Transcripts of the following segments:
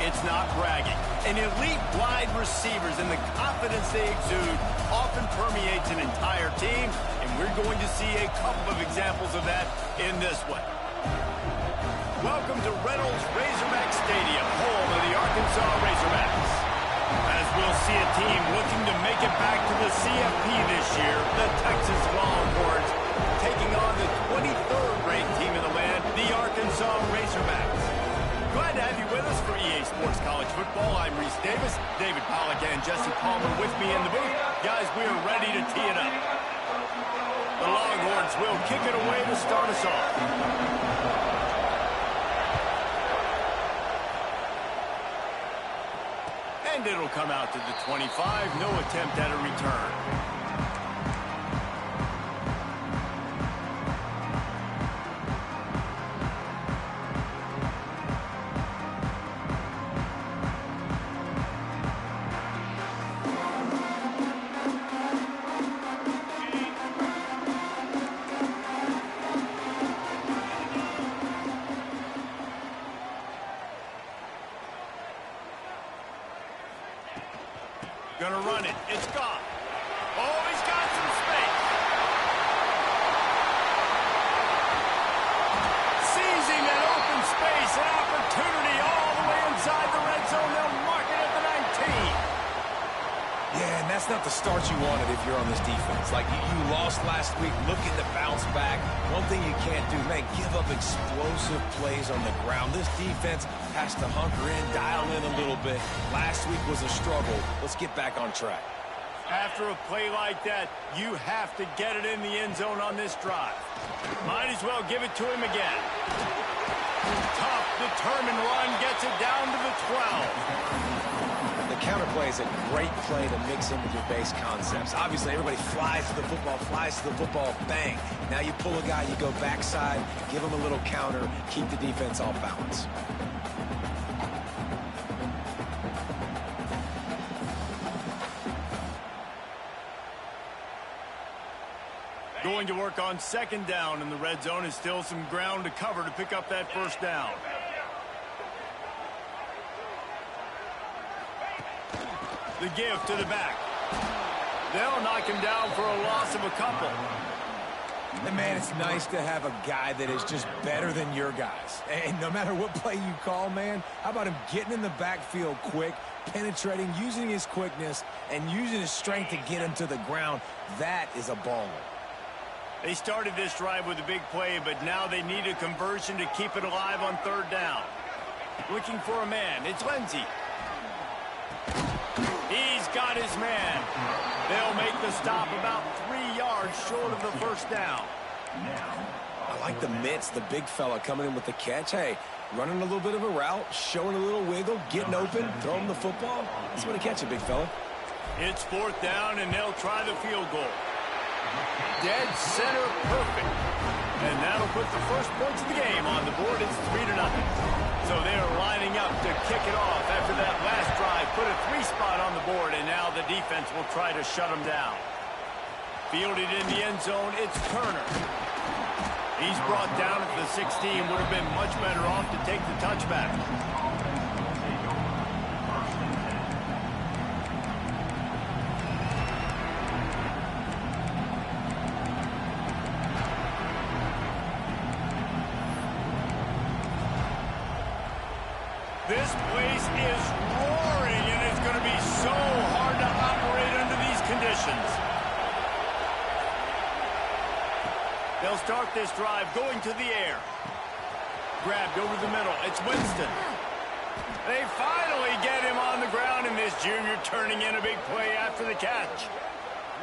It's not bragging. And elite wide receivers and the confidence they exude often permeates an entire team, and we're going to see a couple of examples of that in this one. Welcome to Reynolds Razorback Stadium, home of the Arkansas Razorbacks. As we'll see a team looking to make it back to the CFP this year, the Texas Longhorns, taking on the 23rd ranked team in the land, the Arkansas Razorbacks. Glad to have you with us for EA Sports College Football. I'm Reese Davis, David Pollack, and Jesse Palmer with me in the booth. Guys, we are ready to tee it up. The Longhorns will kick it away to start us off. And it'll come out to the 25. No attempt at a return. Gonna run it. It's gone. Oh, he's got some space. Seizing that open space, an opportunity all the way inside the red zone. They'll mark it at the 19. Yeah, and that's not the start you wanted if you're on this defense. Like, you lost last week, looking to bounce back. One thing you can't do, man, give up explosive plays on the ground. This defense has to hunker in, dial in a little bit. Last week was a struggle. Let's get back on track. After a play like that, you have to get it in the end zone on this drive. Might as well give it to him again. Tough, determined run, gets it down to the 12. The counter play is a great play to mix in with your base concepts. Obviously, everybody flies to the football, bang. Now you pull a guy, you go backside, give him a little counter, keep the defense off balance. Going to work on second down in the red zone is still some ground to cover to pick up that first down. The give to the back. They'll knock him down for a loss of a couple. And, man, it's nice to have a guy that is just better than your guys. And no matter what play you call, man, how about him getting in the backfield quick, penetrating, using his quickness, and using his strength to get him to the ground? That is a baller. They started this drive with a big play, but now they need a conversion to keep it alive on third down. Looking for a man. It's Lindsey. He's got his man. They'll make the stop about 3 yards short of the first down. I like the mitts, the big fella coming in with the catch. Hey, running a little bit of a route, showing a little wiggle, getting open, throwing the football. That's what to catch it, big fella. It's fourth down, and they'll try the field goal. Dead center perfect. And that'll put the first points of the game on the board. It's 3-0. So they're lining up to kick it off after that last drive. Put a 3 spot on the board, and now the defense will try to shut them down. Fielded in the end zone, it's Turner. He's brought down at the 16. Would have been much better off to take the touchback. This place is roaring, and it's going to be so hard to operate under these conditions. They'll start this drive going to the air. Grabbed over the middle. It's Winston. They finally get him on the ground, and this junior turning in a big play after the catch.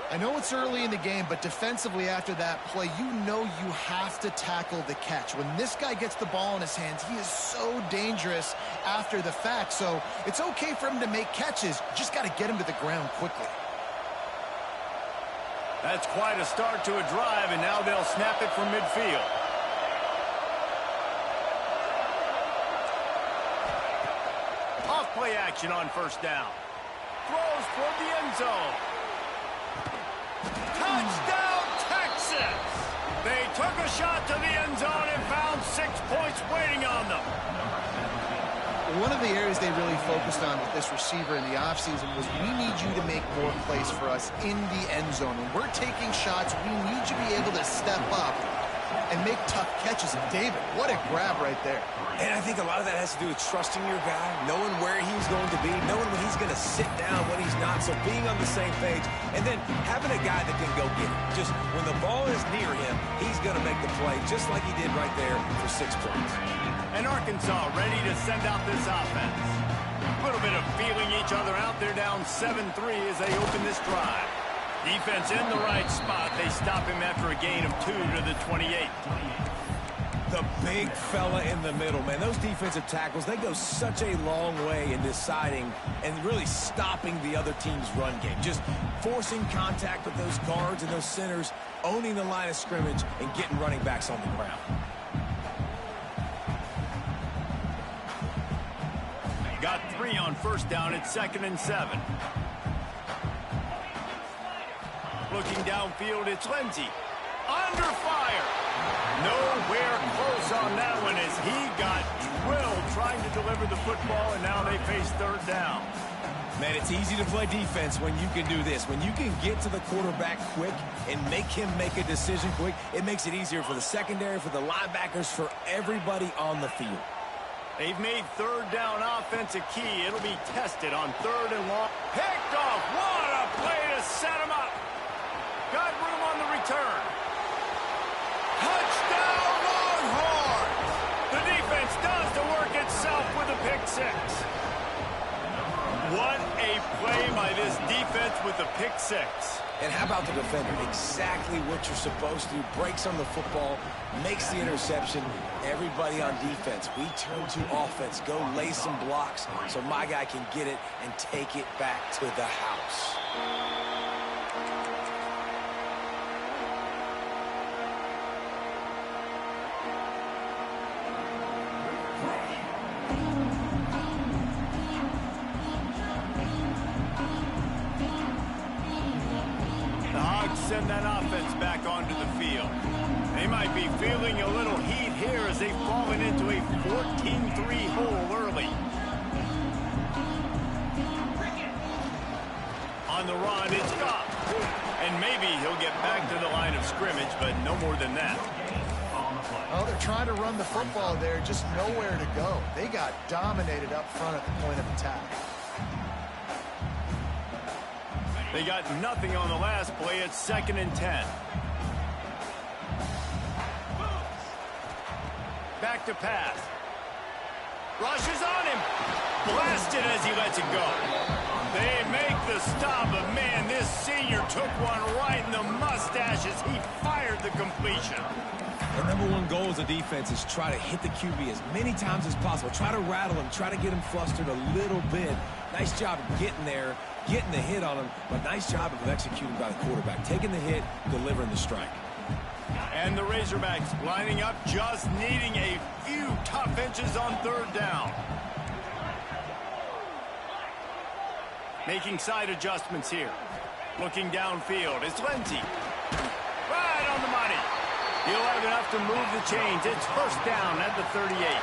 I know it's early in the game, but defensively after that play, you know you have to tackle the catch. When this guy gets the ball in his hands, he is so dangerous after the fact. So it's okay for him to make catches. You just got to get him to the ground quickly. That's quite a start to a drive, and now they'll snap it from midfield. Off play action on first down. Throws toward the end zone. Touchdown, Texas! They took a shot to the end zone and found 6 points waiting on them. one of the areas they really focused on with this receiver in the offseason was we need you to make more plays for us in the end zone. When we're taking shots, we need you to be able to step up and make tough catches. And David, what a grab right there. And I think a lot of that has to do with trusting your guy, knowing where he's going to be, knowing when he's going to sit down, when he's not, so being on the same page, and then having a guy that can go get it. Just when the ball is near him, he's going to make the play, just like he did right there for 6 points. And Arkansas ready to send out this offense. A little bit of feeling each other out. They're down 7-3 as they open this drive. Defense in the right spot. They stop him after a gain of 2 to the 28. The big fella in the middle, man. Those defensive tackles, they go such a long way in deciding and really stopping the other team's run game. Just forcing contact with those guards and those centers, owning the line of scrimmage, and getting running backs on the ground. Got 3 on first down at 2nd and 7. Looking downfield, it's Lindsey. Under fire. Nowhere close on that one as he got drilled trying to deliver the football, and now they face 3rd down. Man, it's easy to play defense when you can do this. When you can get to the quarterback quick and make him make a decision quick, it makes it easier for the secondary, for the linebackers, for everybody on the field. They've made 3rd down offense a key. It'll be tested on 3rd and long. Picked off. What a play to set him up. Got room on the return. Touchdown Longhorns! The defense does the work itself with a pick 6. What a play by this defense with a pick 6. And how about the defender? Exactly what you're supposed to do. Breaks on the football, makes the interception. Everybody on defense, we turn to offense. Go lay some blocks so my guy can get it and take it back to the house. Send that offense back onto the field. They might be feeling a little heat here as they've fallen into a 14-3 hole early. On the run, it's Goff. And maybe he'll get back to the line of scrimmage, but no more than that. Oh, they're trying to run the football there, just nowhere to go. They got dominated up front at the point of attack. They got nothing on the last play. It's 2nd and 10. Back to pass. Rushes on him. Blasted as he lets it go. They make the stop, but man, this senior took one right in the mustache as he fired the completion. The #1 goal as a defense is try to hit the QB as many times as possible. Try to rattle him. Try to get him flustered a little bit. Nice job of getting there, getting the hit on him, but nice job of executing by the quarterback. Taking the hit, delivering the strike. And the Razorbacks lining up, just needing a few tough inches on 3rd down. Making side adjustments here. Looking downfield, it's Lindsey. Right on the money. He'll have enough to move the chains. It's 1st down at the 38.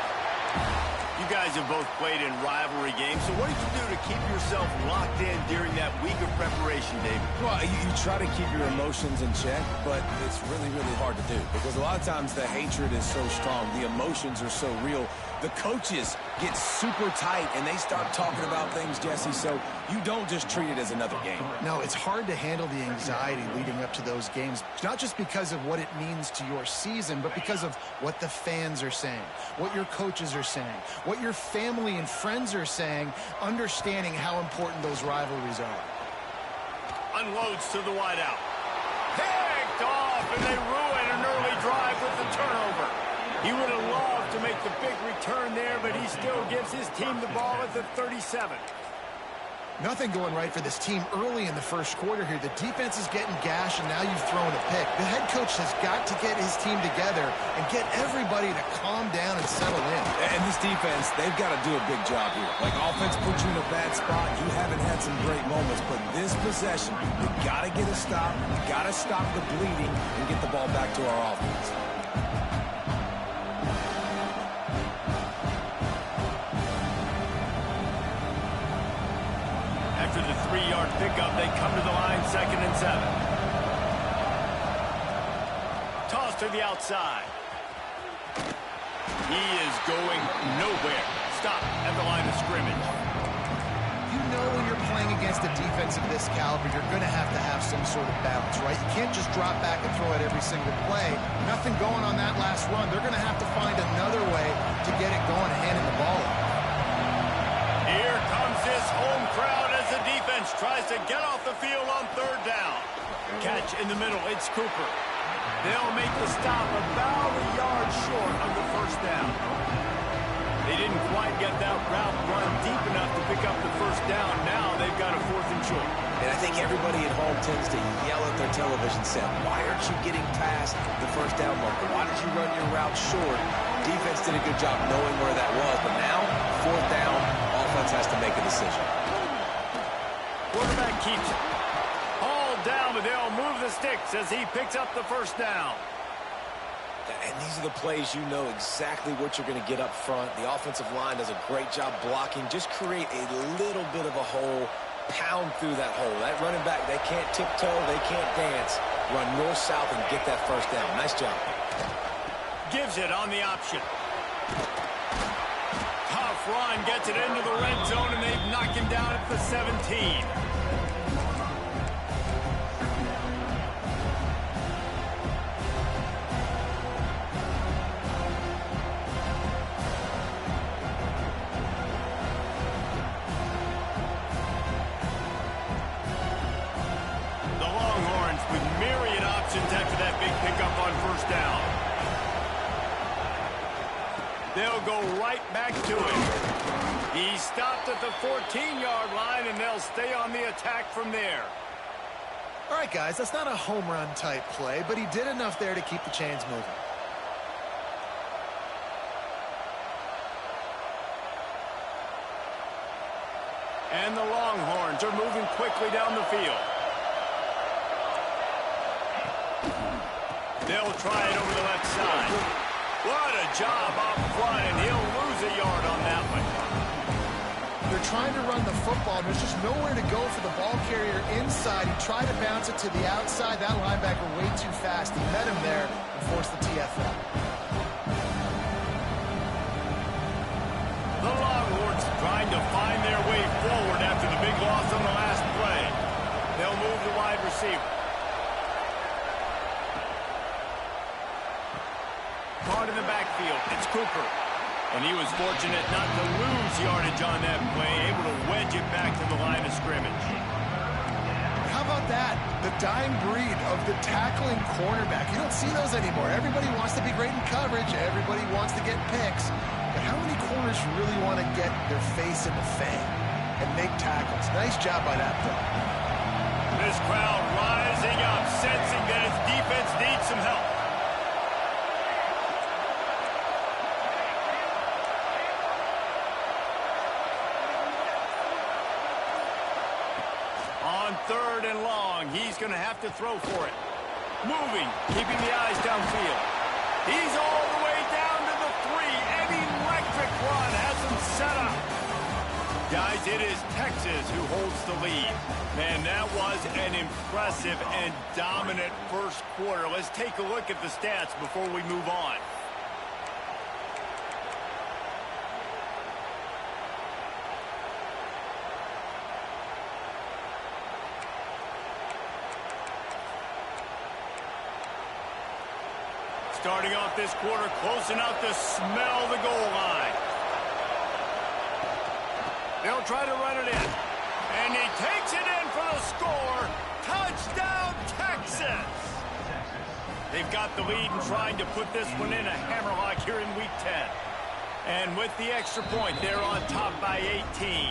You guys have both played in rivalry games, so what did you do to keep yourself locked in during that week of preparation, David? Well, you try to keep your emotions in check, but it's really, really hard to do because a lot of times the hatred is so strong. The emotions are so real. The coaches get super tight, and they start talking about things, Jesse, so you don't just treat it as another game. No, it's hard to handle the anxiety leading up to those games, not just because of what it means to your season, but because of what the fans are saying, what your coaches are saying, what your family and friends are saying, understanding how important those rivalries are. Unloads to the wideout. Picked off, and they ruin an early drive with the turnover. He would have loved to make the big return there, but he still gives his team the ball at the 37. Nothing going right for this team early in the first quarter here. The defense is getting gashed, and now you've thrown a pick. The head coach has got to get his team together and get everybody to calm down and settle in. And this defense, they've got to do a big job here. Like, offense puts you in a bad spot. You haven't had some great moments, but this possession, you got to get a stop. You got to stop the bleeding and get the ball back to our offense. 7-yard pickup. They come to the line, 2nd and 7. Toss to the outside. He is going nowhere. Stop at the line of scrimmage. You know when you're playing against a defense of this caliber, you're going to have some sort of balance, right? You can't just drop back and throw it every single play. Nothing going on that last run. They're going to have to find another way to get it going and handing the ball off. Here comes this home crowd as the defense tries to get off the field on 3rd down. Catch in the middle. It's Cooper. They'll make the stop about a yard short of the 1st down. They didn't quite get that route run deep enough to pick up the 1st down. Now they've got a 4th and short. And I think everybody at home tends to yell at their television set, why aren't you getting past the 1st down marker? Why did you run your route short? Defense did a good job knowing where that was, but now, 4th down, offense has to make a decision. Quarterback keeps it. Hauled down, but they'll move the sticks as he picks up the 1st down. And these are the plays you know exactly what you're going to get up front. The offensive line does a great job blocking. Just create a little bit of a hole, pound through that hole. That running back, they can't tiptoe, they can't dance. Run north-south and get that 1st down. Nice job. Gives it on the option. Tough run, gets it into the red zone, and they've knocked him down at the 17. After that big pickup on 1st down. They'll go right back to it. He stopped at the 14-yard line, and they'll stay on the attack from there. All right, guys, that's not a home run type play, but he did enough there to keep the chains moving. And the Longhorns are moving quickly down the field. They'll try it over the left side. What a job off front, and he'll lose a yard on that one. They're trying to run the football. There's just nowhere to go for the ball carrier inside. He tried to bounce it to the outside. That linebacker way too fast. He met him there and forced the TFL. The Longhorns trying to find their way forward after the big loss on the last play. They'll move the wide receiver. Caught in the backfield, it's Cooper. And he was fortunate not to lose yardage on that play, able to wedge it back to the line of scrimmage. How about that? The dying breed of the tackling cornerback. You don't see those anymore. Everybody wants to be great in coverage. Everybody wants to get picks. But how many corners really want to get their face in the fang and make tackles? Nice job by that play. This crowd rising up, sensing that its defense needs some help. On 3rd and long, he's going to have to throw for it. Moving, keeping the eyes downfield. He's all the way down to the 3. An electric run has him set up. Guys, it is Texas who holds the lead. Man, that was an impressive and dominant 1st quarter. Let's take a look at the stats before we move on. Starting off this quarter, close enough to smell the goal line. They'll try to run it in. And he takes it in for the score. Touchdown, Texas! They've got the lead and trying to put this one in a hammerlock here in Week 10. And with the extra point, they're on top by 18.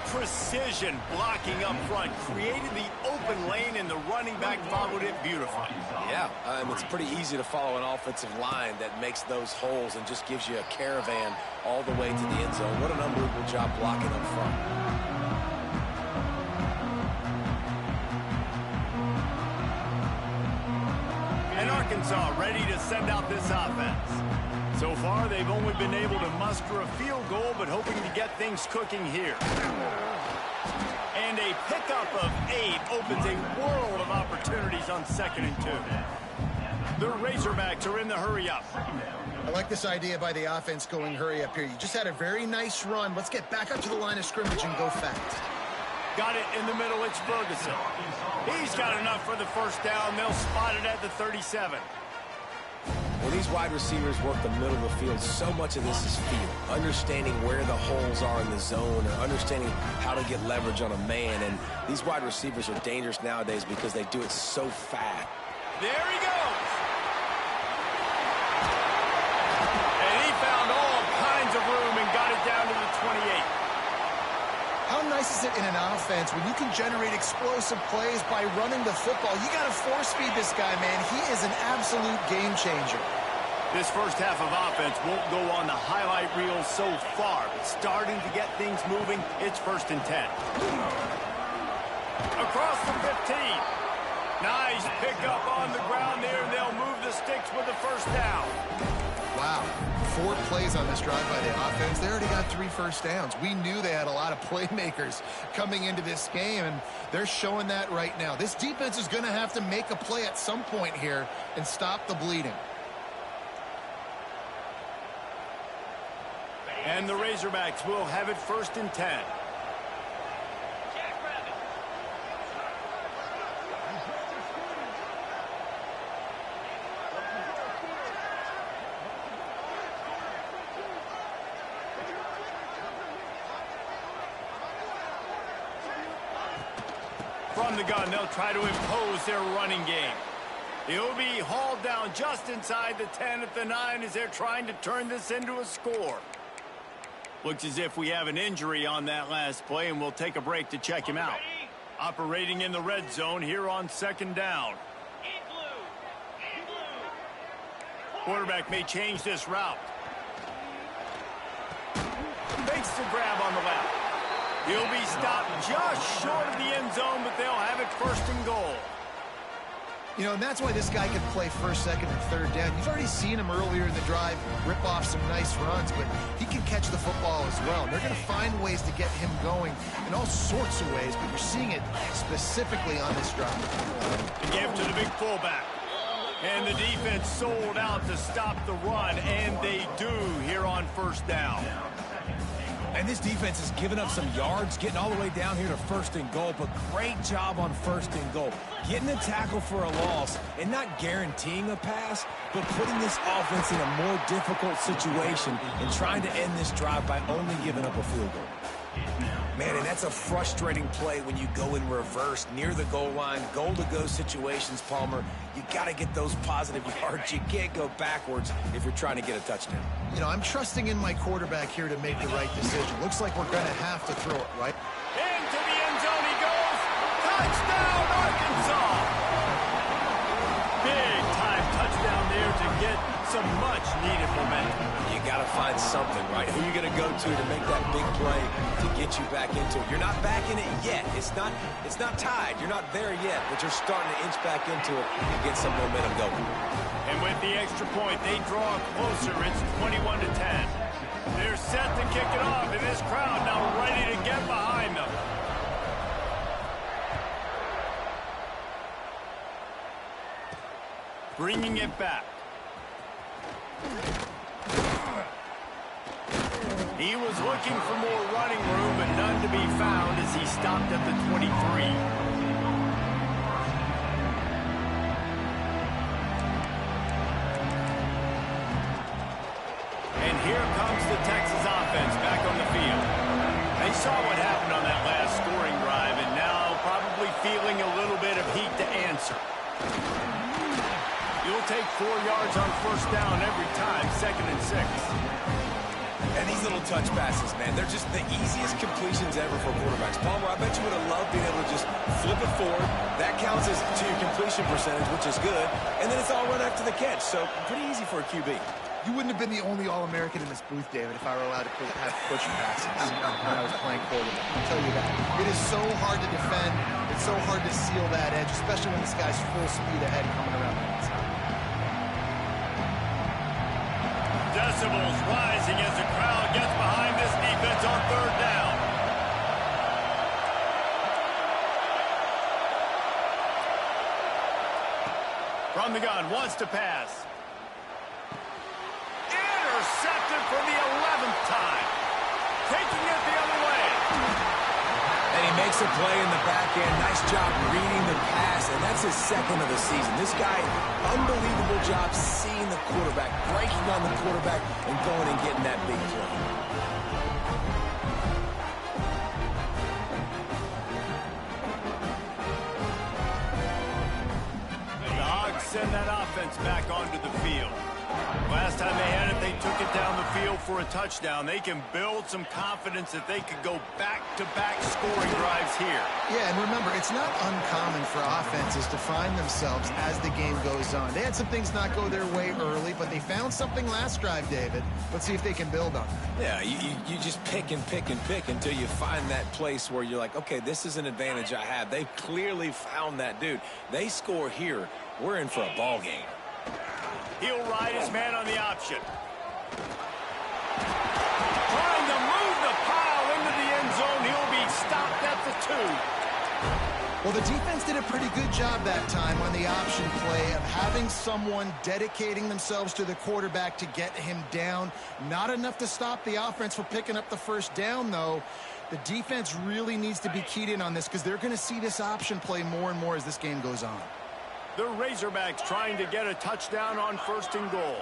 Precision blocking up front, created the open lane, and the running back followed it beautifully. Yeah, it's pretty easy to follow an offensive line that makes those holes and just gives you a caravan all the way to the end zone. What an unbelievable job blocking up front. And Arkansas ready to send out this offense. So far, they've only been able to muster a field goal, but hoping to get things cooking here. And a pickup of 8 opens a world of opportunities on 2nd and 2. The Razorbacks are in the hurry-up. I like this idea by the offense going hurry up here. You just had a very nice run. Let's get back up to the line of scrimmage and go fast. Got it in the middle. It's Ferguson. He's got enough for the first down. They'll spot it at the 37. When these wide receivers work the middle of the field, so much of this is feel. Understanding where the holes are in the zone, or understanding how to get leverage on a man. And these wide receivers are dangerous nowadays because they do it so fast. There he goes. And he found all kinds of room and got it down to the 28. How nice is it in an offense when you can generate explosive plays by running the football? You got to force feed this guy, man. He is an absolute game changer. This first half of offense won't go on the highlight reel so far. It's starting to get things moving. It's 1st and 10. Across the 15. Nice pickup on the ground there. They'll move the sticks with the first down. Wow. 4 plays on this drive by the offense. They already got 3 first downs. We knew they had a lot of playmakers coming into this game, and they're showing that right now. This defense is going to have to make a play at some point here and stop the bleeding. And the Razorbacks will have it 1st and 10. From the gun, they'll try to impose their running game. He'll be hauled down just inside the 10 at the 9 as they're trying to turn this into a score. Looks as if we have an injury on that last play, and we'll take a break to check him out. Operating in the red zone here on 2nd down. Quarterback may change this route. Makes the grab on the left. He'll be stopped just short of the end zone, but they'll have it 1st and goal. You know, and that's why this guy can play 1st, 2nd, and 3rd down. You've already seen him earlier in the drive rip off some nice runs, but he can catch the football as well. And they're going to find ways to get him going in all sorts of ways, but you're seeing it specifically on this drive. The give to the big fullback. And the defense sold out to stop the run, and they do here on 1st down. And this defense has given up some yards, getting all the way down here to 1st and goal, but great job on 1st and goal. Getting a tackle for a loss and not guaranteeing a pass, but putting this offense in a more difficult situation and trying to end this drive by only giving up a field goal. Man, and that's a frustrating play when you go in reverse near the goal line, goal-to-go situations, Palmer. You got to get those positive yards. You can't go backwards if you're trying to get a touchdown. You know, I'm trusting in my quarterback here to make the right decision. Looks like we're going to have to throw it, right? Into the end zone he goes. Touchdown, Arkansas! Big-time touchdown there to get some much-needed momentum. You got to find something, right? Who are you going to go to make that big play to get you back into it? You're not back in it yet. It's not tied. You're not there yet, but you're starting to inch back into it and get some momentum going. And with the extra point, they draw closer. It's 21-10. They're set to kick it off, and this crowd now ready to get behind them. Bringing it back. He was looking for more running room, but none to be found as he stopped at the 23. And here comes the Texas offense back on the field. They saw what happened on that last scoring drive, and now probably feeling a little bit of heat to answer. You'll take 4 yards on 1st down every time, 2nd and 6. And these little touch passes, man, they're just the easiest completions ever for quarterbacks. Palmer, I bet you would have loved being able to just flip it forward. That counts as to your completion percentage, which is good. And then it's all run after the catch, so pretty easy for a QB. You wouldn't have been the only All-American in this booth, David, if I were allowed to have push passes when I was playing quarterback. I'll tell you that. It is so hard to defend. It's so hard to seal that edge, especially when this guy's full speed ahead coming around the inside. Decibels rising as the crowd gets behind this defense on 3rd down. From the gun, wants to pass. Intercepted for the 11th time. Taking it the other way. And he makes a play in the back end. Nice job reading the pass, and that's his second of the season. This guy, unbelievable job seeing the quarterback, breaking on the quarterback, and going and getting that big play. Send that offense back onto the field. Last time they had it, they took it down the field for a touchdown. They can build some confidence that they could go back-to-back scoring drives here. Yeah, and remember, it's not uncommon for offenses to find themselves as the game goes on. They had some things not go their way early, but they found something last drive, David. Let's see if they can build on that. Yeah, you just pick and pick and pick until you find that place where you're like, okay, this is an advantage I have. They've clearly found that dude. They score here. We're in for a ball game. He'll ride his man on the option. Trying to move the pile into the end zone. He'll be stopped at the 2. Well, the defense did a pretty good job that time on the option play of having someone dedicating themselves to the quarterback to get him down. Not enough to stop the offense from picking up the first down, though. The defense really needs to be keyed in on this because they're going to see this option play more and more as this game goes on. The Razorbacks trying to get a touchdown on 1st and goal.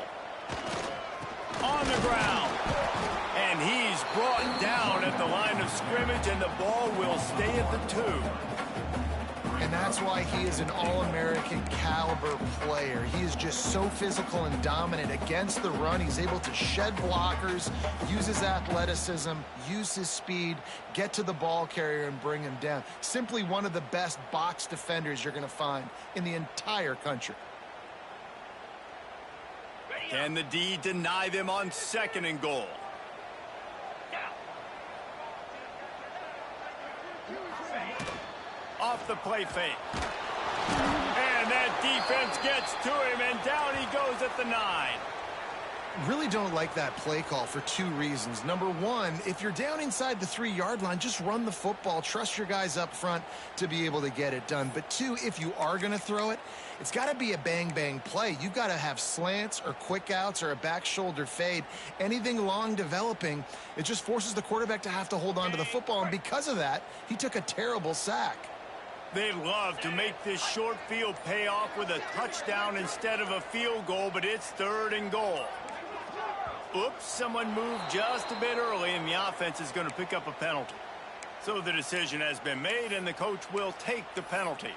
On the ground. And he's brought down at the line of scrimmage, and the ball will stay at the 2. And that's why he is an all-American caliber player. He is just so physical and dominant against the run. He's able to shed blockers, use his athleticism, use his speed, get to the ball carrier and bring him down. Simply one of the best box defenders you're going to find in the entire country. Can the D deny them on 2nd and goal? Off the play fake. And that defense gets to him, and down he goes at the 9. Really don't like that play call for 2 reasons. Number one, if you're down inside the 3-yard line, just run the football. Trust your guys up front to be able to get it done. But 2, if you are going to throw it, it's got to be a bang-bang play. You've got to have slants or quick outs or a back shoulder fade. Anything long developing, it just forces the quarterback to have to hold on to the football. And because of that, he took a terrible sack. They'd love to make this short field pay off with a touchdown instead of a field goal, but it's 3rd and goal. Oops, someone moved just a bit early, and the offense is going to pick up a penalty. So the decision has been made, and the coach will take the penalty.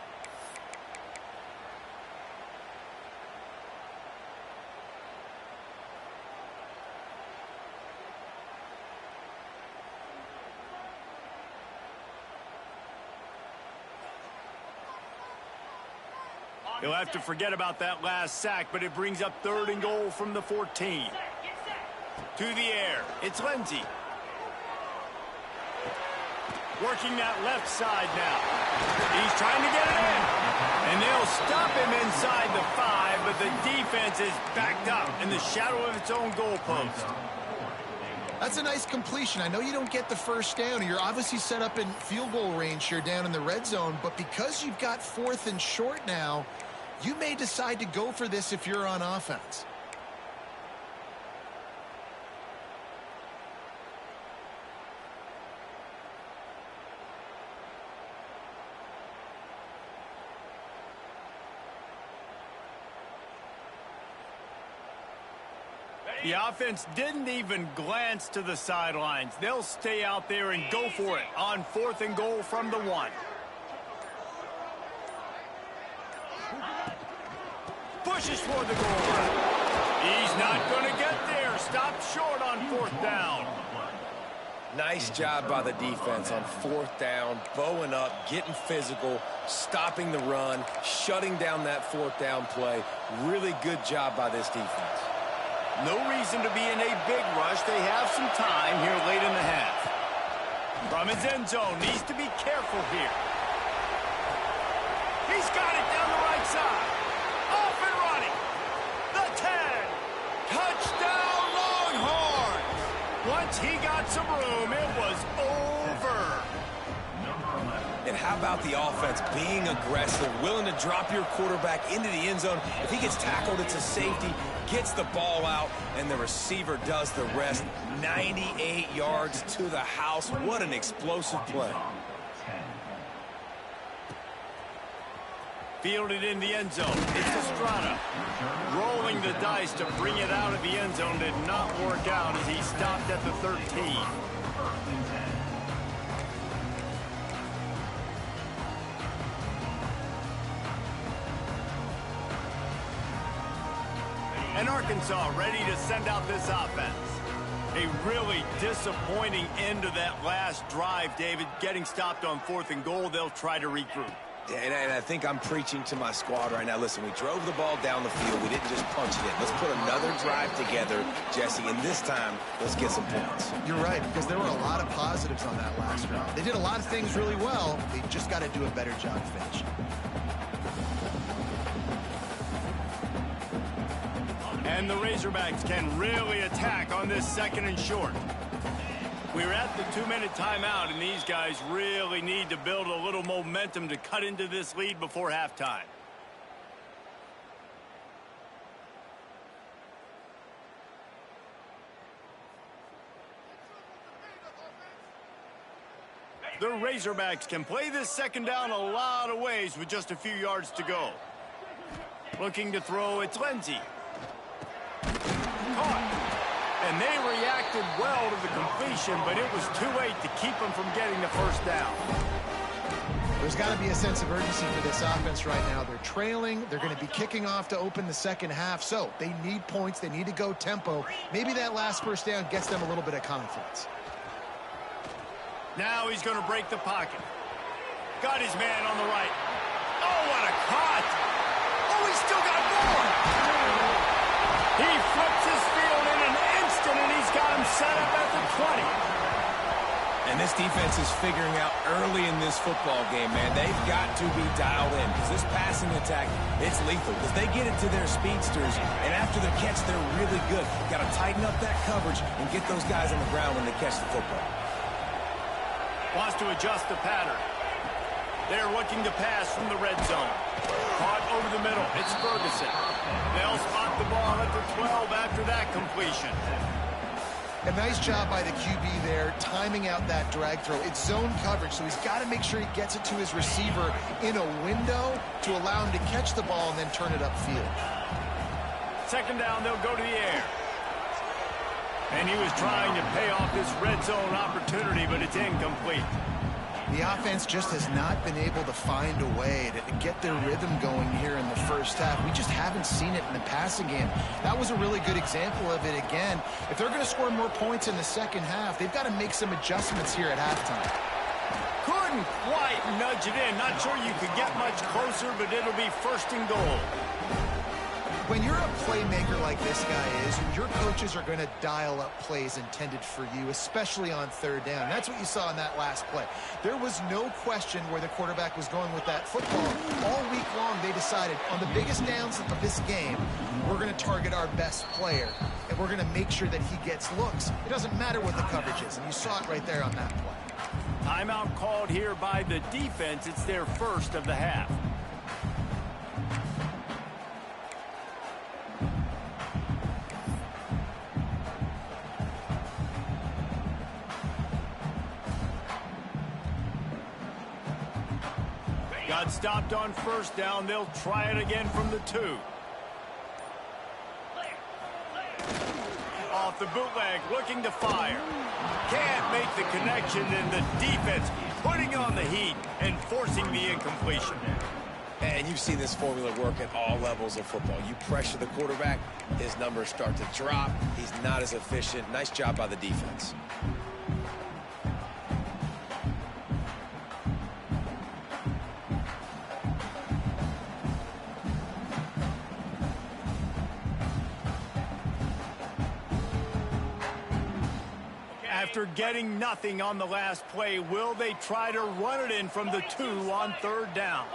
He'll have to forget about that last sack, but it brings up 3rd and goal from the 14. To the air, it's Lindsey. Working that left side now. He's trying to get it in. And they'll stop him inside the 5, but the defense is backed up in the shadow of its own goalpost. That's a nice completion. I know you don't get the first down. You're obviously set up in field goal range here down in the red zone, but because you've got 4th and short now, you may decide to go for this if you're on offense. The offense didn't even glance to the sidelines. They'll stay out there and go for it on 4th and goal from the 1. Pushes for the goal line. He's not going to get there. Stopped short on 4th down. Nice job by the defense on 4th down, bowing up, getting physical, stopping the run, shutting down that 4th down play. Really good job by this defense. No reason to be in a big rush. They have some time here late in the half. From his end zone, needs to be careful here. He's got it down the right side. Off and running. The 10. Touchdown Longhorns. Once he got some room, it was over. And how about the offense being aggressive, willing to drop your quarterback into the end zone? If he gets tackled, it's a safety, gets the ball out, and the receiver does the rest. 98 yards to the house. What an explosive play. Fielded in the end zone. It's Estrada. Rolling the dice to bring it out of the end zone did not work out as he stopped at the 13. And Arkansas ready to send out this offense. A really disappointing end to that last drive, David. Getting stopped on 4th and goal, they'll try to regroup. Yeah, and I think I'm preaching to my squad right now. Listen, we drove the ball down the field. We didn't just punch it in. Let's put another drive together, Jesse, and this time, let's get some points. You're right, because there were a lot of positives on that last drive. They did a lot of things really well. They just got to do a better job finishing. And the Razorbacks can really attack on this 2nd and short. We're at the 2-minute timeout, and these guys really need to build a little momentum to cut into this lead before halftime. The Razorbacks can play this 2nd down a lot of ways with just a few yards to go. Looking to throw, it's Lindsey. Caught. And they reacted well to the completion, but it was too late to keep them from getting the 1st down. There's got to be a sense of urgency for this offense right now. They're trailing. They're going to be kicking off to open the 2nd half, so they need points. They need to go tempo. Maybe that last 1st down gets them a little bit of confidence. Now he's going to break the pocket. Got his man on the right. Oh, what a cut! Oh, he's still got more! He flips his field in an instant, and he's got him set up at the 20. And this defense is figuring out early in this football game, man, they've got to be dialed in, because this passing attack, it's lethal, because they get it to their speedsters, and after the catch, they're really good. Got to tighten up that coverage and get those guys on the ground when they catch the football. Wants to adjust the pattern. They're looking to pass from the red zone. Caught over the middle. It's Ferguson. They'll spot the ball at the 12 after that completion. A nice job by the QB there, timing out that drag throw. It's zone coverage, so he's got to make sure he gets it to his receiver in a window to allow him to catch the ball and then turn it upfield. 2nd down, they'll go to the air. And he was trying to pay off this red zone opportunity, but it's incomplete. The offense just has not been able to find a way to get their rhythm going here in the 1st half. We just haven't seen it in the passing game. That was a really good example of it again. If they're going to score more points in the 2nd half, they've got to make some adjustments here at halftime. Couldn't quite nudge it in. Not sure you could get much closer, but it'll be 1st and goal. When you're a playmaker like this guy is, your coaches are going to dial up plays intended for you, especially on 3rd down. That's what you saw in that last play. There was no question where the quarterback was going with that football. All week long, they decided on the biggest downs of this game, we're going to target our best player, and we're going to make sure that he gets looks. It doesn't matter what the coverage is, and you saw it right there on that play. Timeout called here by the defense. It's their 1st of the half. Got stopped on 1st down. They'll try it again from the 2. Off the bootleg, looking to fire. Can't make the connection, and the defense putting on the heat and forcing the incompletion. And you've seen this formula work at all levels of football. You pressure the quarterback, his numbers start to drop. He's not as efficient. Nice job by the defense. After getting nothing on the last play, will they try to run it in from the 2 on 3rd down?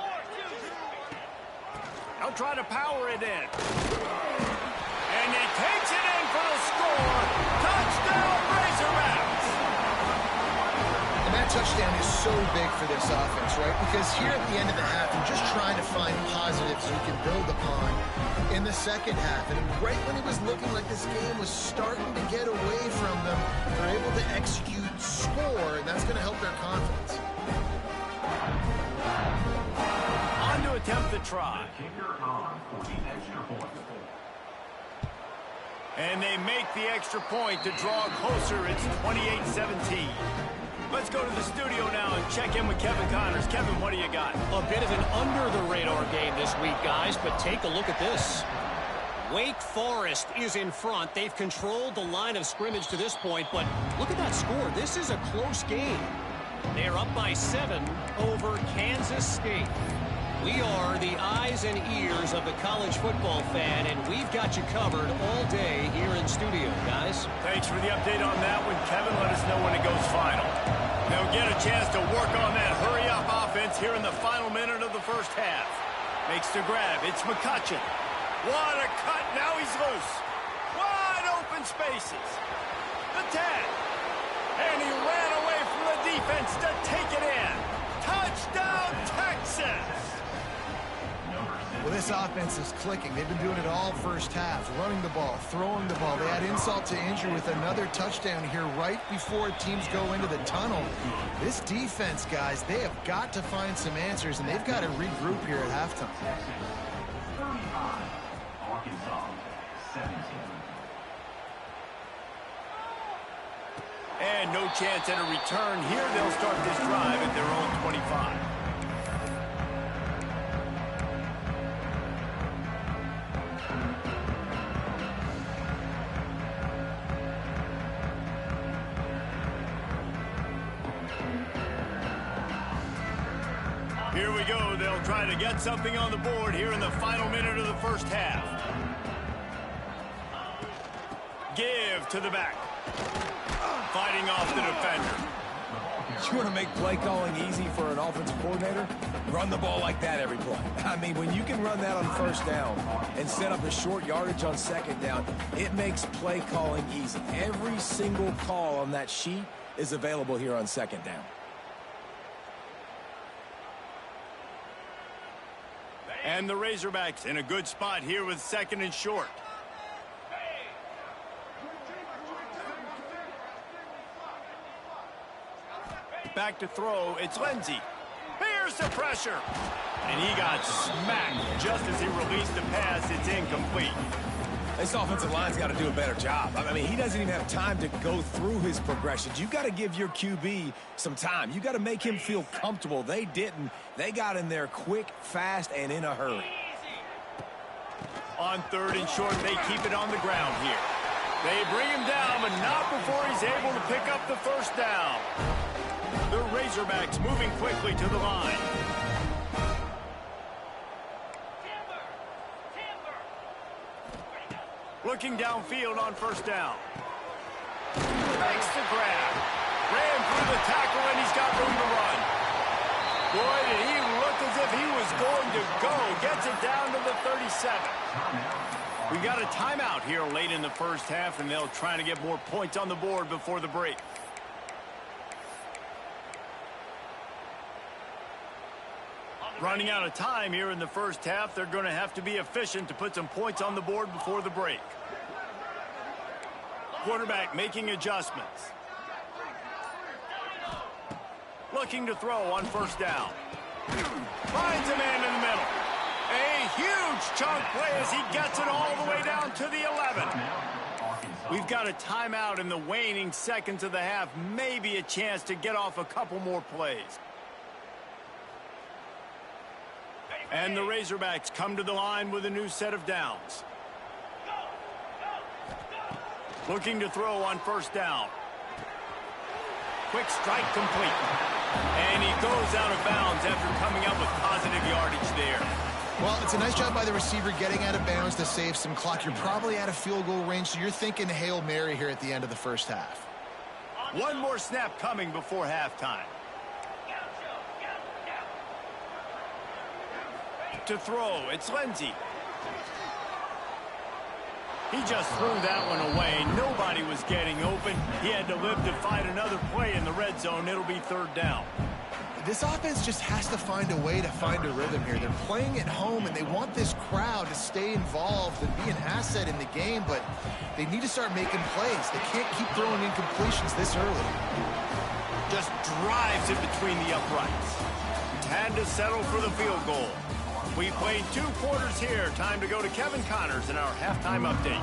They'll try to power it in. And he takes it in for the score. Touchdown, Razorbacks! And that touchdown is so big for this offense, right? Because here at the end of the half, you're just trying to find positives you can build upon in the second half. And right when it was looking like this game was starting to get away from them, they're able to execute, score, and that's going to help their confidence. On to attempt the try. And they make the extra point to draw closer. It's 28-17. Let's go to the studio now and check in with Kevin Connors. Kevin, what do you got? A bit of an under-the-radar game this week, guys, but take a look at this. Wake Forest is in front. They've controlled the line of scrimmage to this point, but look at that score. This is a close game. They're up by 7 over Kansas State. We are the eyes and ears of the college football fan, and we've got you covered all day here in studio, guys. Thanks for the update on that one, Kevin. Let us know when it goes final. They'll get a chance to work on that hurry-up offense here in the final minute of the first half. Makes the grab. It's McCutcheon. What a cut. Now he's loose. Wide open spaces. The 10. And he ran away from the defense to take it in. Touchdown, Texas! Well, this offense is clicking. They've been doing it all first half, running the ball, throwing the ball. They add insult to injury with another touchdown here right before teams go into the tunnel. This defense, guys, they have got to find some answers, and they've got to regroup here at halftime. And no chance at a return here. They'll start this drive at their own 25. Here we go. They'll try to get something on the board here in the final minute of the first half. Give to the back. Fighting off the defender. You want to make play calling easy for an offensive coordinator? Run the ball like that every play. I mean, when you can run that on first down and set up a short yardage on second down, it makes play calling easy. Every single call on that sheet is available here on second down. And the Razorbacks in a good spot here with second and short. Back to throw. It's Lindsey. Here's the pressure. And he got smacked just as he released the pass. It's incomplete. This offensive line's got to do a better job. I mean, he doesn't even have time to go through his progressions. You've got to give your QB some time. You've got to make him feel comfortable. They didn't. They got in there quick, fast, and in a hurry. On third and short, they keep it on the ground here. They bring him down, but not before he's able to pick up the first down. The Razorbacks moving quickly to the line. Looking downfield on first down. Makes the grab. Ran through the tackle, and he's got room to run. Boy, did he look as if he was going to go. Gets it down to the 37. We got a timeout here late in the first half, and they'll try to get more points on the board before the break. Running out of time here in the first half. They're going to have to be efficient to put some points on the board before the break. Quarterback making adjustments. Looking to throw on first down. Finds a man in the middle. A huge chunk play as he gets it all the way down to the 11. We've got a timeout in the waning seconds of the half. Maybe a chance to get off a couple more plays. And the Razorbacks come to the line with a new set of downs. Looking to throw on first down. Quick strike complete. And he goes out of bounds after coming up with positive yardage there. Well, it's a nice job by the receiver getting out of bounds to save some clock. You're probably out of field goal range, so you're thinking Hail Mary here at the end of the first half. One more snap coming before halftime. To throw, it's Lindsey. He just threw that one away. Nobody was getting open. He had to live to fight another play in the red zone. It'll be third down. This offense just has to find a way to find a rhythm here. They're playing at home, and they want this crowd to stay involved and be an asset in the game, but they need to start making plays. They can't keep throwing incompletions this early. Just drives it between the uprights. Had to settle for the field goal. We played 2 quarters here. Time to go to Kevin Connors in our halftime update.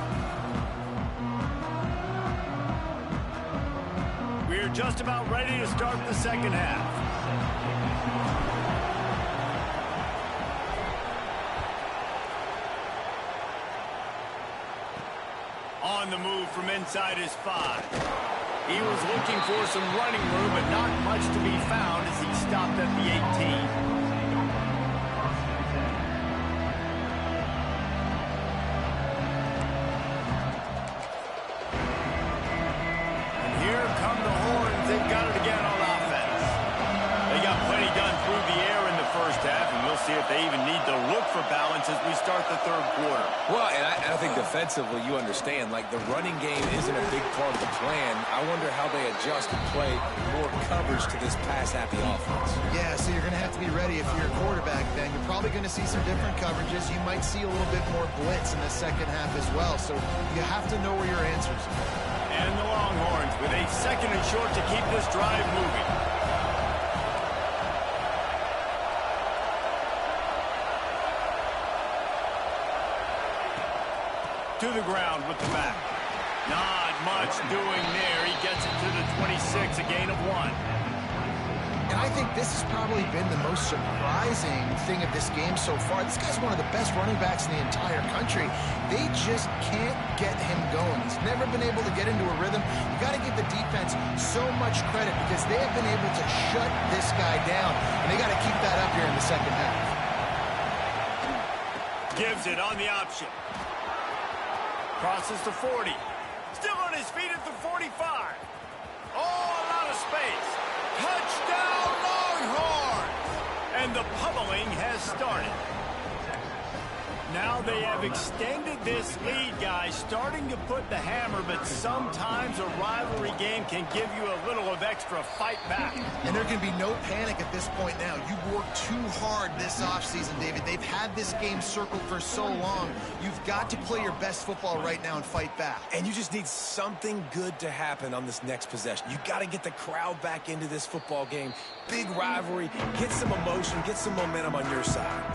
We're just about ready to start the second half. On the move from inside his 5. He was looking for some running room, but not much to be found as he stopped at the 18. They've got it again on offense. They got plenty done through the air in the first half, and we'll see if they even need to look for balance as we start the third quarter. Well, and I think defensively, you understand, like the running game isn't a big part of the plan. I wonder how they adjust and play more coverage to this pass-happy offense. Yeah, so you're going to have to be ready if you're a quarterback then. You're probably going to see some different coverages. You might see a little bit more blitz in the second half as well, so you have to know where your answers are. And the Longhorns with a 2nd and short to keep this drive moving. To the ground with the back. Not much doing there. He gets it to the 26, a gain of 1. And I think this has probably been the most surprising thing of this game so far. This guy's one of the best running backs in the entire country. They just can't get him going. He's never been able to get into a rhythm. You got to give the defense so much credit because they have been able to shut this guy down. And they got to keep that up here in the second half. Gives it on the option. Crosses the 40. Still on his feet at the 45. Oh, a lot of space. Touchdown, Longhorns! And the pummeling has started. Now they have extended this lead, guys, starting to put the hammer, but sometimes a rivalry game can give you a little of extra fight back. And there can be no panic at this point now. You've worked too hard this offseason, David. They've had this game circled for so long. You've got to play your best football right now and fight back. And you just need something good to happen on this next possession. You got to get the crowd back into this football game. Big rivalry. Get some emotion. Get some momentum on your side.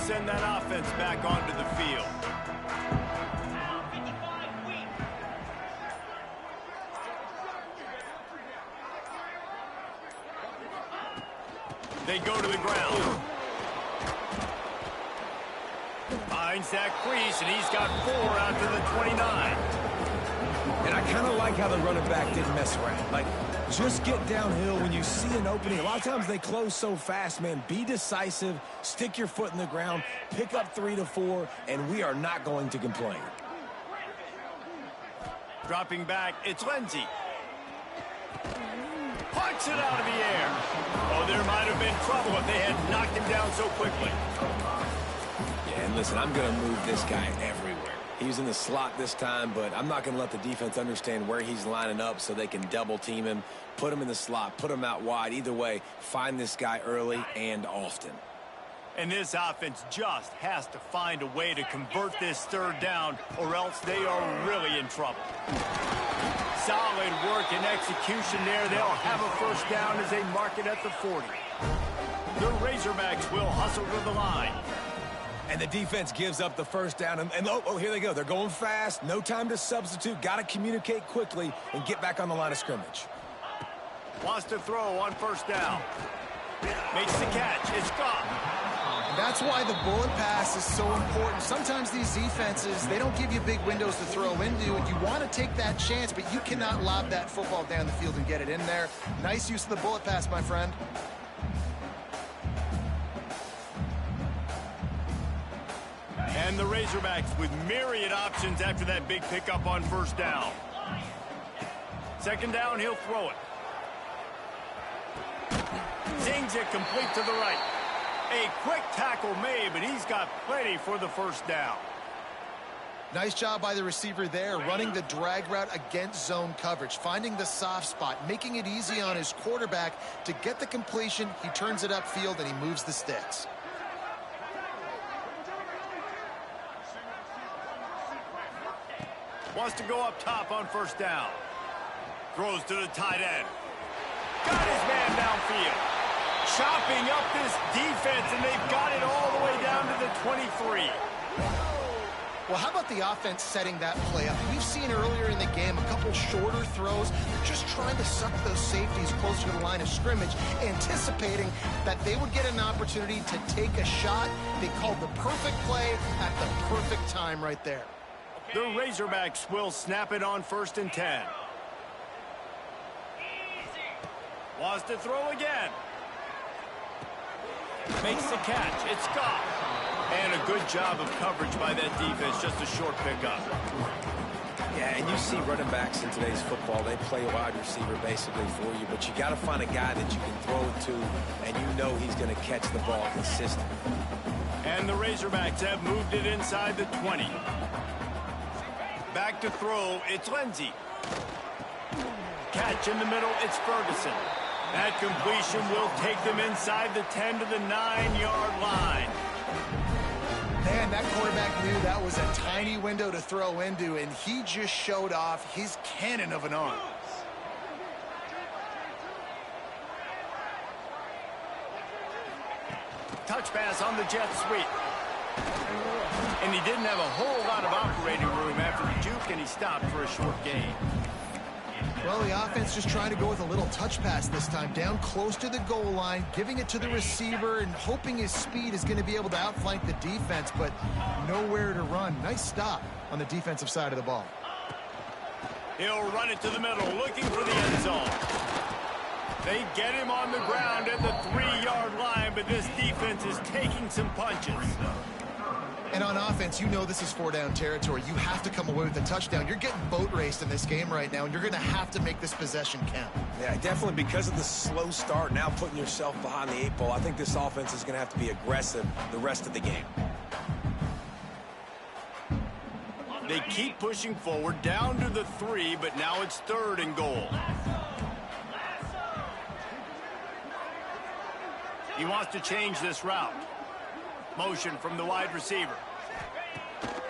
Send that offense back onto the field. They go to the ground. Finds that crease, and he's got 4 out to the 29. And I kind of like how the running back didn't mess around. Like, just get downhill when you see an opening. A lot of times they close so fast, man. Be decisive, stick your foot in the ground, pick up 3 to 4, and we are not going to complain. Dropping back, it's Lindsey. Punch it out of the air. Oh, there might have been trouble if they had knocked him down so quickly. Yeah, and listen, I'm going to move this guy everywhere. He's in the slot this time, but I'm not going to let the defense understand where he's lining up so they can double team him, put him in the slot, put him out wide. Either way, find this guy early and often. And this offense just has to find a way to convert this third down, or else they are really in trouble. Solid work and execution there. They'll have a first down as they mark it at the 40. The Razorbacks will hustle to the line. And the defense gives up the first down. And oh, here they go. They're going fast. No time to substitute. Got to communicate quickly and get back on the line of scrimmage. Wants to throw on first down. Makes the catch. It's gone. That's why the bullet pass is so important. Sometimes these defenses, they don't give you big windows to throw into, and you want to take that chance, but you cannot lob that football down the field and get it in there. Nice use of the bullet pass, my friend. And the Razorbacks with myriad options after that big pickup on first down. Second down, he'll throw it. Zings it complete to the right. A quick tackle made, but he's got plenty for the first down. Nice job by the receiver there, running the drag route against zone coverage, finding the soft spot, making it easy on his quarterback to get the completion. He turns it upfield, and he moves the sticks. Wants to go up top on first down. Throws to the tight end. Got his man downfield. Chopping up this defense, and they've got it all the way down to the 23. Well, how about the offense setting that play up? We've seen earlier in the game a couple shorter throws. They're just trying to suck those safeties closer to the line of scrimmage, anticipating that they would get an opportunity to take a shot. They called the perfect play at the perfect time right there. The Razorbacks will snap it on 1st and 10. Wants to throw again. Makes the catch. It's gone. And a good job of coverage by that defense. Just a short pickup. Yeah, and you see running backs in today's football, they play a wide receiver basically for you, but you got to find a guy that you can throw it to, and you know he's going to catch the ball consistently. And the Razorbacks have moved it inside the 20. Back to throw, it's Lindsey. Catch in the middle, it's Ferguson. That completion will take them inside the 10 to the 9-yard line. Man, that quarterback knew that was a tiny window to throw into, and he just showed off his cannon of an arm. Touch pass on the jet sweep. And he didn't have a whole lot of operating room after the juke, and he stopped for a short gain. Well, the offense just trying to go with a little touch pass this time, down close to the goal line, giving it to the receiver and hoping his speed is going to be able to outflank the defense, but nowhere to run. Nice stop on the defensive side of the ball. He'll run it to the middle, looking for the end zone. They get him on the ground at the 3-yard line, but this defense is taking some punches. And on offense, you know this is 4-down territory. You have to come away with a touchdown. You're getting boat raced in this game right now, and you're going to have to make this possession count. Yeah, definitely because of the slow start, now putting yourself behind the 8 ball, I think this offense is going to have to be aggressive the rest of the game. They keep pushing forward, down to the 3, but now it's 3rd and goal. He wants to change this route. Motion from the wide receiver.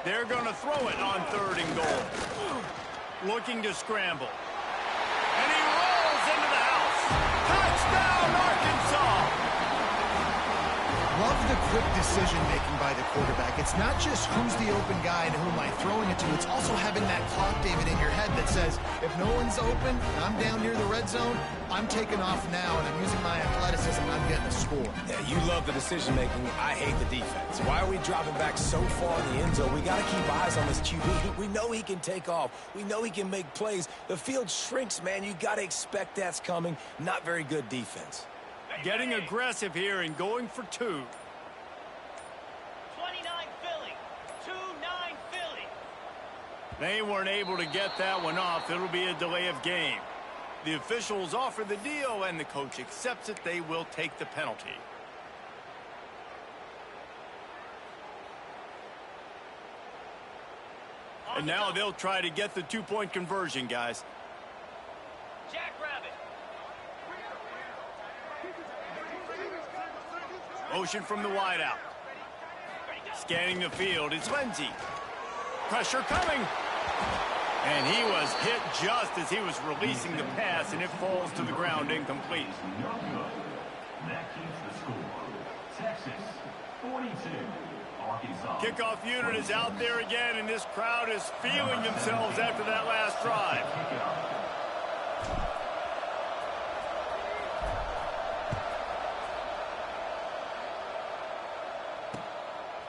They're going to throw it on 3rd and goal. Looking to scramble. And he rolls into the house. Touchdown, Arkansas! Love the quick decision-making by the quarterback. It's not just who's the open guy and who am I throwing it to. It's also having that clock, David, in your head that says, if no one's open and I'm down near the red zone, I'm taking off now, and I'm using my athleticism, and I'm getting a score. Yeah, you love the decision-making. I hate the defense. Why are we dropping back so far in the end zone? We got to keep eyes on this QB. We know he can take off. We know he can make plays. The field shrinks, man. You got to expect that's coming. Not very good defense. Getting aggressive here and going for 2. 29 Philly. 2-9 Philly. They weren't able to get that one off. It'll be a delay of game. The officials offer the deal, and the coach accepts it. They will take the penalty. And now they'll try to get the 2-point conversion, guys. Jackrabbit. Motion from the wideout. Scanning the field, it's Lindsey. Pressure coming. And he was hit just as he was releasing the pass, and it falls to the ground incomplete. That keeps the score. Texas, 42. Arkansas. Kickoff unit is out there again, and this crowd is feeling themselves after that last drive.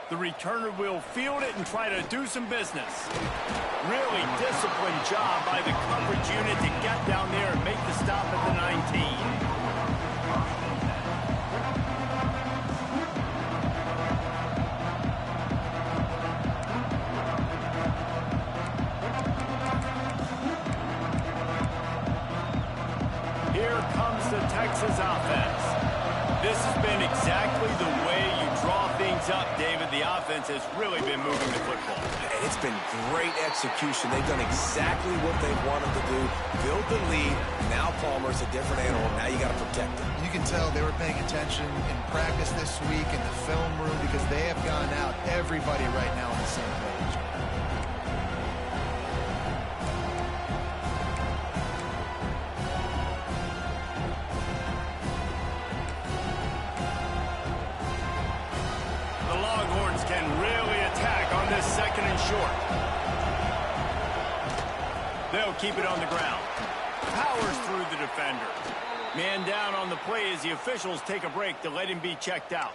The returner will field it and try to do some business. Really disciplined job by the coverage unit to get down there and make the stop at the 19. Texas offense. This has been exactly the way you draw things up, David. The offense has really been moving the football. And it's been great execution. They've done exactly what they wanted to do. Build the lead. Now Palmer's a different animal. Now you got to protect him. You can tell they were paying attention in practice this week in the film room because they have gone out, everybody right now on the same page. The Longhorns can really attack on this second and short. They'll keep it on the ground. Powers through the defender. Man down on the play as the officials take a break to let him be checked out.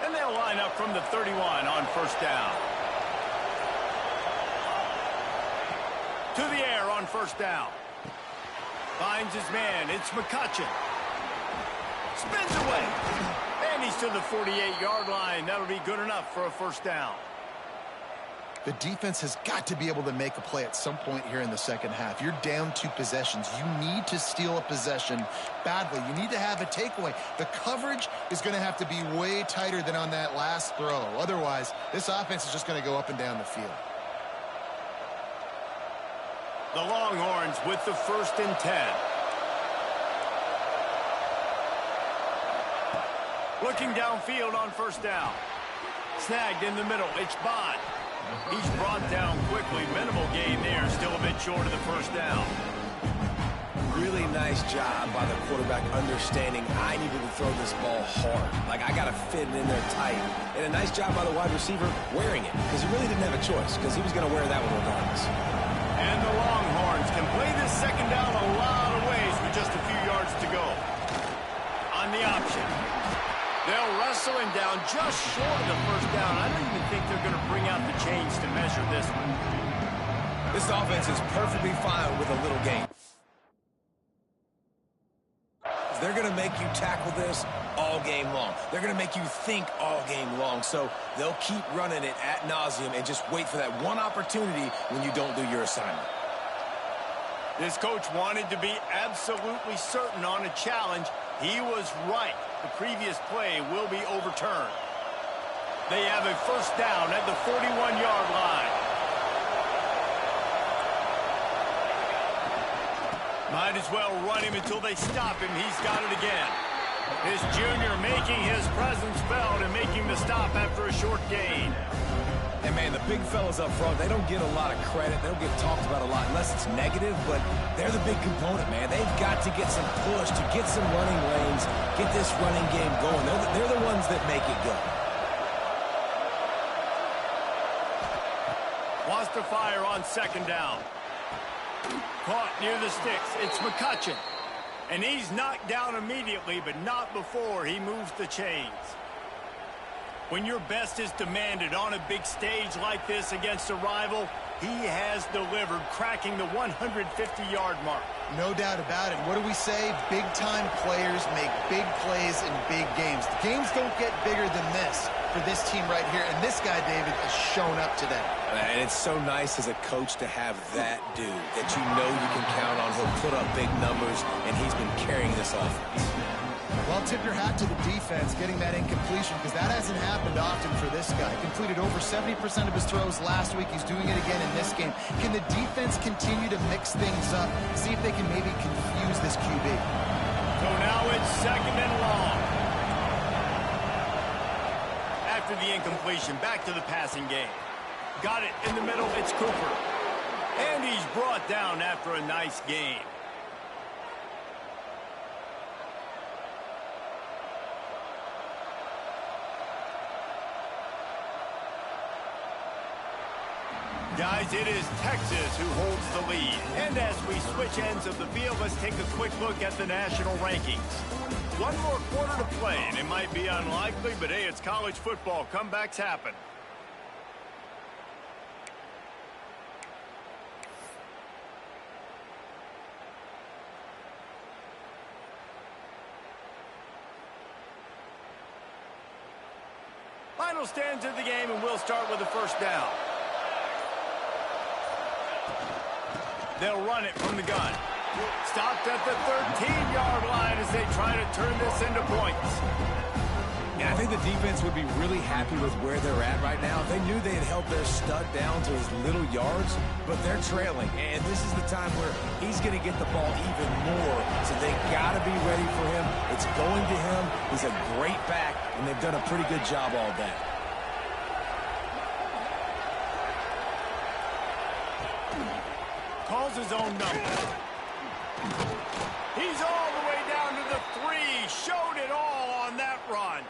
And they'll line up from the 31 on first down. To the air on first down. Finds his man. It's McCutcheon. Spins away. And he's to the 48-yard line. That'll be good enough for a first down. The defense has got to be able to make a play at some point here in the second half. You're down 2 possessions. You need to steal a possession badly. You need to have a takeaway. The coverage is going to have to be way tighter than on that last throw. Otherwise, this offense is just going to go up and down the field. The Longhorns with the 1st and 10. Looking downfield on first down. Snagged in the middle. It's Bond. He's brought down quickly. Minimal gain there. Still a bit short of the first down. Really nice job by the quarterback understanding I needed to throw this ball hard. Like, I got to fit it in there tight. And a nice job by the wide receiver wearing it because he really didn't have a choice because he was going to wear that one regardless. And the Longhorns can play this second down a lot of ways with just a few yards to go. On the option. They'll wrestle him down just short of the first down. I don't even think they're going to bring out the chains to measure this one. This offense is perfectly fine with a little game. They're going to make you tackle this all game long. They're going to make you think all game long. So they'll keep running it ad nauseum and just wait for that one opportunity when you don't do your assignment. This coach wanted to be absolutely certain on a challenge. He was right. The previous play will be overturned. They have a first down at the 41-yard line. Might as well run him until they stop him. He's got it again. This junior making his presence felt and making the stop after a short gain. And, man, the big fellas up front, they don't get a lot of credit. They don't get talked about a lot unless it's negative, but they're the big component, man. They've got to get some push to get some running lanes, get this running game going. They're the ones that make it go. Wants to fire on second down. Caught near the sticks. It's McCutcheon. And he's knocked down immediately, but not before he moves the chains. When your best is demanded on a big stage like this against a rival, he has delivered, cracking the 150-yard mark. No doubt about it. What do we say? Big-time players make big plays in big games. The games don't get bigger than this for this team right here, and this guy, David, has shown up today. And it's so nice as a coach to have that dude that you know you can count on. He'll put up big numbers, and he's been carrying this offense. Well, tip your hat to the defense getting that incompletion because that hasn't happened often for this guy. Completed over 70% of his throws last week. He's doing it again in this game. Can the defense continue to mix things up? See if they can maybe confuse this QB. So now it's second and long. After the incompletion, back to the passing game. Got it in the middle. It's Cooper. And he's brought down after a nice gain. Guys, it is Texas who holds the lead. And as we switch ends of the field, let's take a quick look at the national rankings. One more quarter to play, and it might be unlikely, but hey, it's college football. Comebacks happen. will stand to the game, and we'll start with the first down. They'll run it from the gun. Stopped at the 13-yard line as they try to turn this into points. Yeah, I think the defense would be really happy with where they're at right now. They knew they had held their stud down to his little yards, but they're trailing. And this is the time where he's going to get the ball even more. So they got to be ready for him. It's going to him. He's a great back, and they've done a pretty good job all day. Calls his own number. He's all the way down to the 3. Showed it all on that run.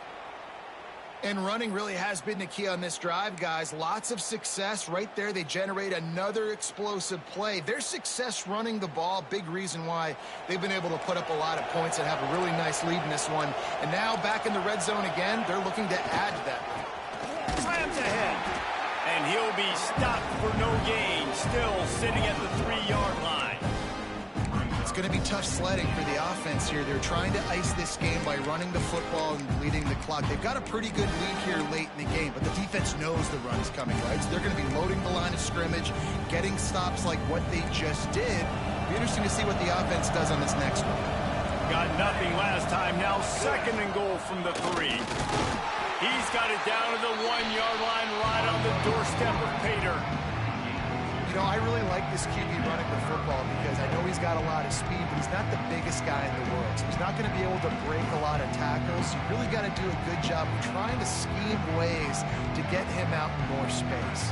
And running really has been the key on this drive, guys. Lots of success right there. They generate another explosive play. Their success running the ball, big reason why they've been able to put up a lot of points and have a really nice lead in this one. And now back in the red zone again, they're looking to add to that. Slams ahead. And he'll be stopped for no gain, still sitting at the 3-yard line. It's going to be tough sledding for the offense here. They're trying to ice this game by running the football and leading the clock. They've got a pretty good lead here late in the game, but the defense knows the run is coming, right? So they're going to be loading the line of scrimmage, getting stops like what they just did. It'll be interesting to see what the offense does on this next one. Got nothing last time. Now 2nd and goal from the 3. He's got it down to the 1-yard line right on the doorstep of Pater. You know, I really like this QB running the football because I know he's got a lot of speed, but he's not the biggest guy in the world. So he's not going to be able to break a lot of tackles. You really got to do a good job of trying to scheme ways to get him out in more space.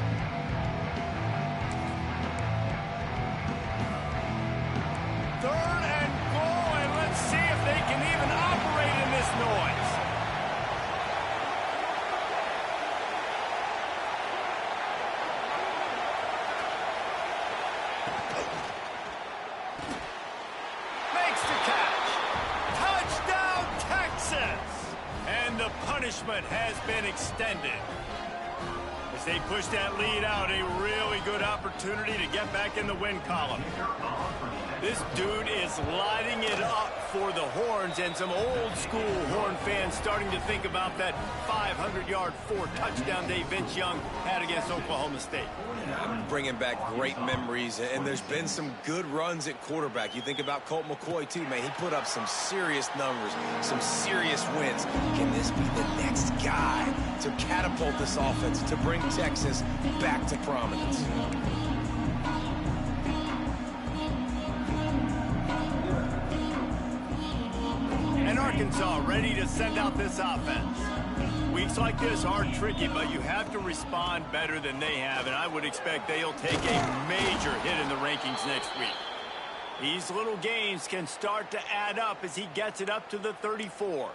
Third and goal, and let's see if they can even operate in this noise. Punishment has been extended. As they push that lead out, a really good opportunity to get back in the win column. This dude is lighting it up for the Horns, and some old-school Horn fans starting to think about that 500-yard, 4-touchdown day Vince Young had against Oklahoma State. I'm bringing back great memories, and there's been some good runs at quarterback. You think about Colt McCoy, too, man. He put up some serious numbers, some serious wins. Can this be the next guy to catapult this offense, to bring Texas back to prominence? And Arkansas ready to send out this offense. Weeks like this are tricky, but you have to respond better than they have, and I would expect they'll take a major hit in the rankings next week. These little gains can start to add up as he gets it up to the 34.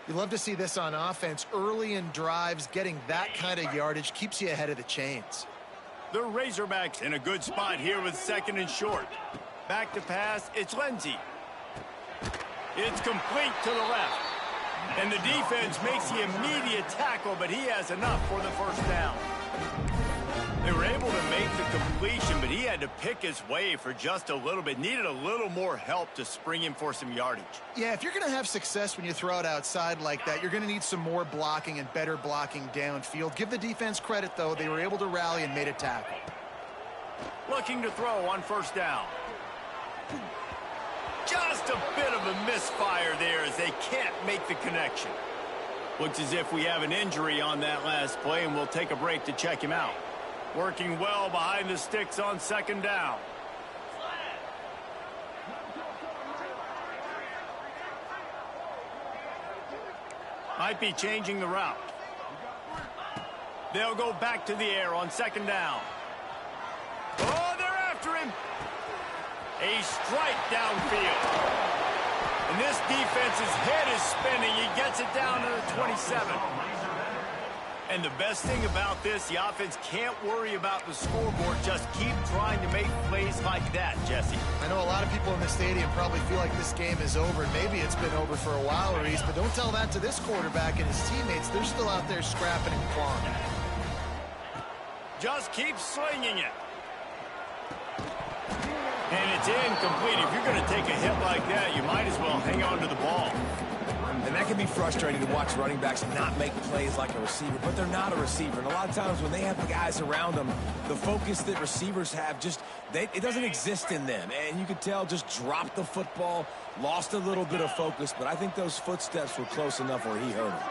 You love to see this on offense. Early in drives, getting that kind of yardage keeps you ahead of the chains. The Razorbacks in a good spot here with 2nd and short. Back to pass, it's Lindsey. It's complete to the left. And the defense makes the immediate tackle, but he has enough for the first down. They were able to make the completion, but he had to pick his way for just a little bit. Needed a little more help to spring him for some yardage. Yeah, if you're going to have success when you throw it outside like that, you're going to need some more blocking and better blocking downfield. Give the defense credit, though. They were able to rally and made a tackle. Looking to throw on first down. Just a bit of a misfire there as they can't make the connection. Looks as if we have an injury on that last play, and we'll take a break to check him out. Working well behind the sticks on 2nd down. Might be changing the route. They'll go back to the air on 2nd down. Oh, they're after him. A strike downfield. And this defense's head is spinning. He gets it down to the 27. And the best thing about this, the offense can't worry about the scoreboard. Just keep trying to make plays like that, Jesse. I know a lot of people in the stadium probably feel like this game is over. Maybe it's been over for a while, Reese, but don't tell that to this quarterback and his teammates. They're still out there scrapping and clawing. Just keep slinging it. And it's incomplete. If you're going to take a hit like that, you might as well hang on to the ball. And that can be frustrating to watch running backs not make plays like a receiver, but they're not a receiver. And a lot of times when they have the guys around them, the focus that receivers have it doesn't exist in them. And you could tell just dropped the football, lost a little bit of focus, but I think those footsteps were close enough where he heard them.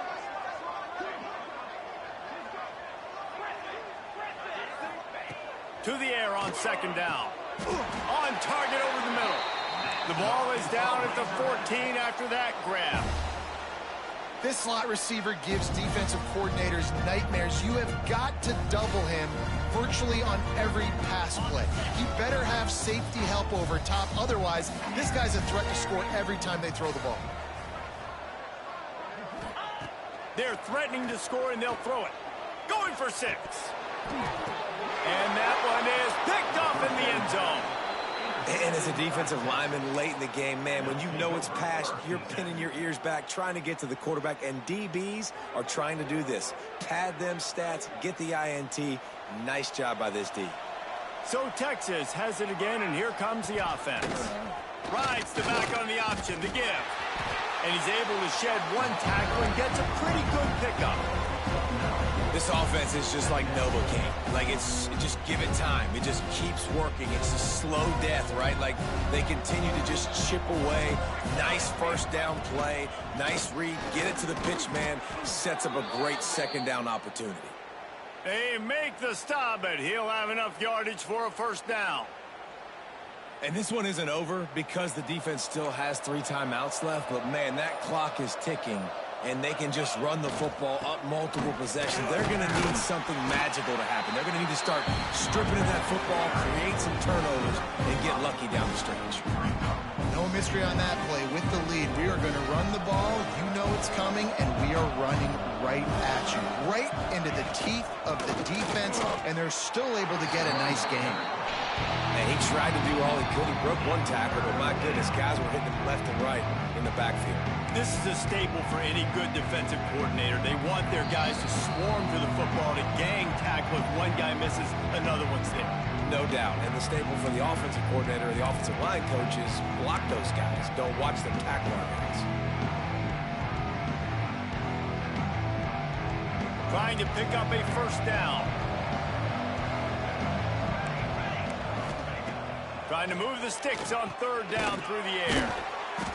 To the air on second down. On target over the middle. The ball is down at the 14 after that grab. This slot receiver gives defensive coordinators nightmares. You have got to double him virtually on every pass play. He better have safety help over top. Otherwise, this guy's a threat to score every time they throw the ball. They're threatening to score, and they'll throw it. Going for 6. And that one is picked off in the end zone. And as a defensive lineman late in the game, man, when you know it's passed, you're pinning your ears back, trying to get to the quarterback, and DBs are trying to do this. Pad them stats, get the INT. Nice job by this D. So Texas has it again, and here comes the offense. Rides the back on the option, the give. And he's able to shed one tackle and gets a pretty good pickup. This offense is just like Novocaine. Like, just give it time. It just keeps working. It's a slow death, right? Like, they continue to just chip away. Nice first down play. Nice read. Get it to the pitch man. Sets up a great second down opportunity. They make the stop, but he'll have enough yardage for a first down. And this one isn't over because the defense still has 3 timeouts left. But, man, that clock is ticking. And they can just run the football up multiple possessions. They're going to need something magical to happen. They're going to need to start stripping at that football, create some turnovers, and get lucky down the stretch. No mystery on that play. With the lead, we are going to run the ball. You know it's coming, and we are running right at you. Right into the teeth of the defense, and they're still able to get a nice game. And he tried to do all he could. He broke one tackle, but my goodness, guys were hitting him left and right in the backfield. This is a staple for any good defensive coordinator. They want their guys to swarm to the football, to gang tackle. If one guy misses, another one's there. No doubt. And the staple for the offensive coordinator or the offensive line coaches, block those guys. Don't watch them tackle our guys. Trying to pick up a first down. Trying to move the sticks on third down through the air.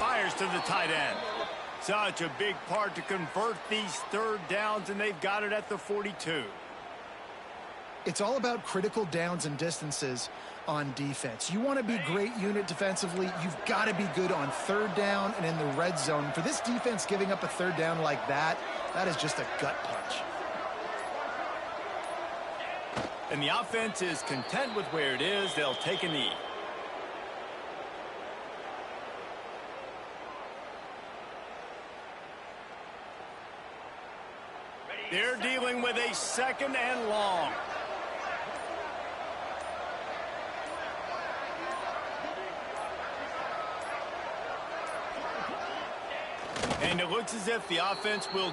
Fires to the tight end. Such a big part to convert these third downs, and they've got it at the 42. It's all about critical downs and distances on defense. You want to be great unit defensively, you've got to be good on third down and in the red zone. For this defense giving up a third down like that, that is just a gut punch. And the offense is content with where it is. They'll take a knee. They're dealing with a second and long. And it looks as if the offense will